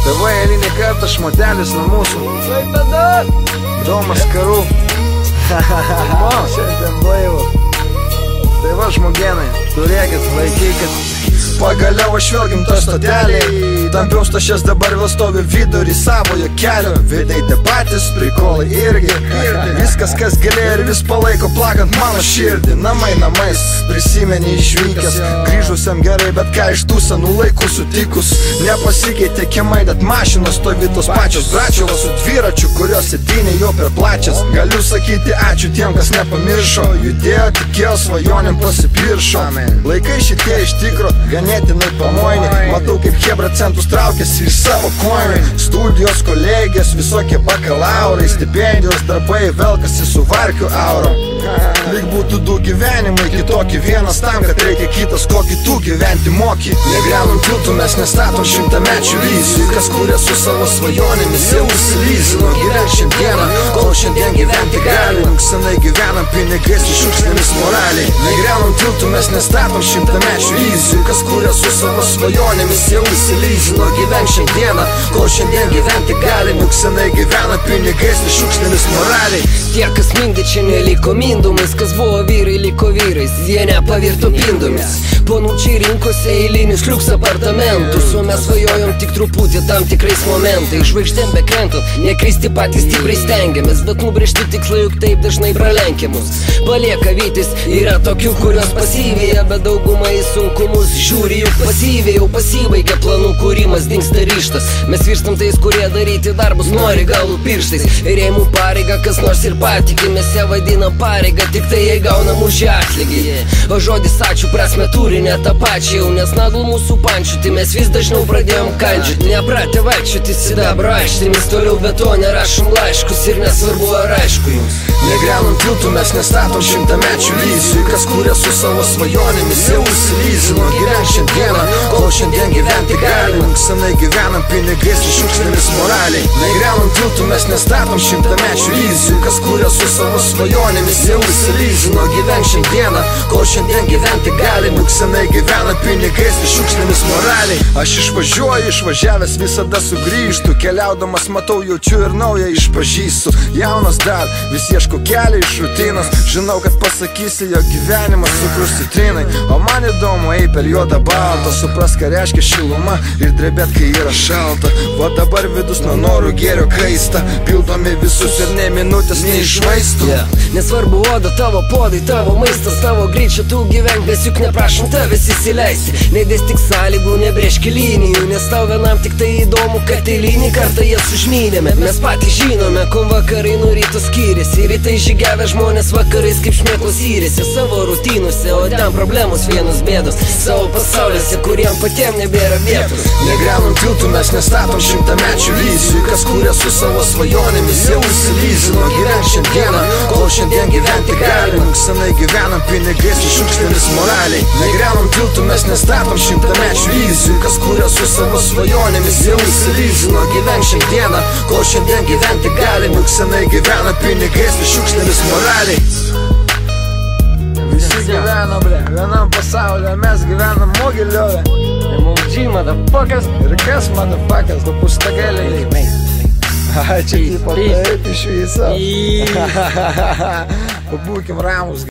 Tėvai eilinį kartą šmotelis nuo mūsų. Domas karų. Šiandien blaivas. Tai va, žmogenai, turėkit, laikykit. Pagaliau aš vėl gimta stotelė. Tampiau stašės, dabar vėl stovi vidurį savojo kelio. Veidai tie patys, prikolai irgi. Viskas, kas galėjo ir vis palaiko plakant mano širdį. Namai namais, prisimeni išvykęs. Grįžusiam gerai, bet ką iš tų senų laikų sutikus. Nepasikeitė kiemai, net mašinos stovi tos pačios. Bračiulas su dviračiu, kurios sėdynė jau per plačias. Galiu sakyti ačiū tiem, kas nepamiršo. Judėjo, tikėjo, svajonėm pasipiršo. Laikai šitie iš tikro ganėtinai pamoini. Matau, kaip hebra centus traukiasi iš savo koinį. Studijos, kolegės, visokie bakalaurai. Stipendijos, darbai, velkasi su varkių aurom. Lyg būtų du gyvenimai, kitokį vienas tam, kad reikia kitas, kokį tu gyventi moki. Negriaunam tiltų, mes nestatom šimtamečių vizijų. Kas kuria su savo svajonėmis, jau užsilizino. Gyven šiandieną, kol šiandien gyventi gali. Senai gyvenam pinigais ir šiukšlėmis moraliai. Negriaunam tiltų, mes nestatom šimtamečių vizijų. Kas kuria su savo svajonėmis, jau užsilizino. Gyven šiandieną, kol šiandien gyventi gali. Senai gyvenam pinigais ir šiukšlėmis moraliai. Tie, kas mingi čia neliko mindumais, kas buvo vyrai, liko vyrais, jie nepavirto pindomis. Ponučiai rinkosi eilinius liuks apartamentus, o mes svajojom tik truputį tam tikrais momentais. Žvaigždėm bekrentant, nekristi patys stipriai stengiamės, bet nubrėžti tikslai juk taip dažnai pralenkia mus. Palieka vytis, yra tokių, kurios pasyvėja, bet daugumą į sunkumus žiūri juk pasyviai. Jau pasibaigia planų kūrimas, dingsta ryžtas. Mes virstam tais, kurie daryti darbus nori galų pirštais. Ir jei mūsų pareiga kas nors ir patikė, mes ją vadinam pareiga, tik tai jei gaunam už ją atlygį. O žodis ačiū prasme turi ne tą pačią, jau nes nagl mūsų pančių, tai mes vis dažniau pradėjom kandžioti. Nepratę vaikščioti sidabro aštrimis, toliau be to nerašom laiškus ir nesvarbu ar aišku jums. Negriaunam tiltų, mes nestatom šimtamečių vizijų. Kas kuria su savo svajonėmis, jau užsilizino. Gyven šiandieną, kol šiandien gyventi gali. Senai gyvenam pinigais ir šiukšlėmis moraliai. Negriaunam tiltų, mes nestatom šimtamečių vizijų. Kas kuria su savo svajonėmis, jau užsilizino. Gyven šiandieną, kol šiandien gyventi gali. Senai gyvenam pinigais ir šiukšlėmis moraliai. Aš išvažiuoju, išvažiavęs visada sugrįžtu. Keliaudamas matau, jaučiu ir naują išpažįstu. Jaunas dar, vis ieško kelią iš rutinos. Žinau, kad pasakysi, jo gyvenimas cukrus citrinai. O man įdomu, ei per juodą baltą, supras, ką reiškia šiluma ir drebėt, kai yra šalta. Va dabar vidus nuo norų gėrio kaista. Pildomi visus ir ne minutės neišvaistų. Nesvarbu oda, tavo podai, tavo maistas, tavo greičio tu gyvenk, bet juk neprašom tavęs įsileisti. Neidės tik sąlygų, nebrėžki linijų, nes tau vienam tik tai įdomu, kad eilinį kartą jas užmynėme. Mes patys žinome, kom vakarai nuo ryto skiriasi. Rytai žygiavę žmonės vakarais kaip šmėklos įrėsi savo rutinose, o ten problemos vienos bėdos savo pasauliuose, kuriem patiem nebėra vietos. Negriaunam tiltų, mes nestatom šimtamečių vizijų. Kas kuria su savo svajonėmis, jau užsilizino. Gyven šiandieną, kol šiandien gyventi gali. Senai gyvenam pinigais ir šiukšlėmis moraliai. Negriaunam tiltų, mes nestatom šimtamečių vizijų. Kas kuria su savo svajonėmis, jau užsilizino. Gyven šiandieną, kol šiandien gyventi gali. Senai gyvenam pinigais ir šiukšlėmis moraliai. Visi gyvena, ble, vienam pasaulyje, mes gyvenam Mogiliove. MOG, motherfuckers. Ir kas, motherfuckers, tu pustagėliai. Čia tipo taip iš viso. Pabūkim ramus.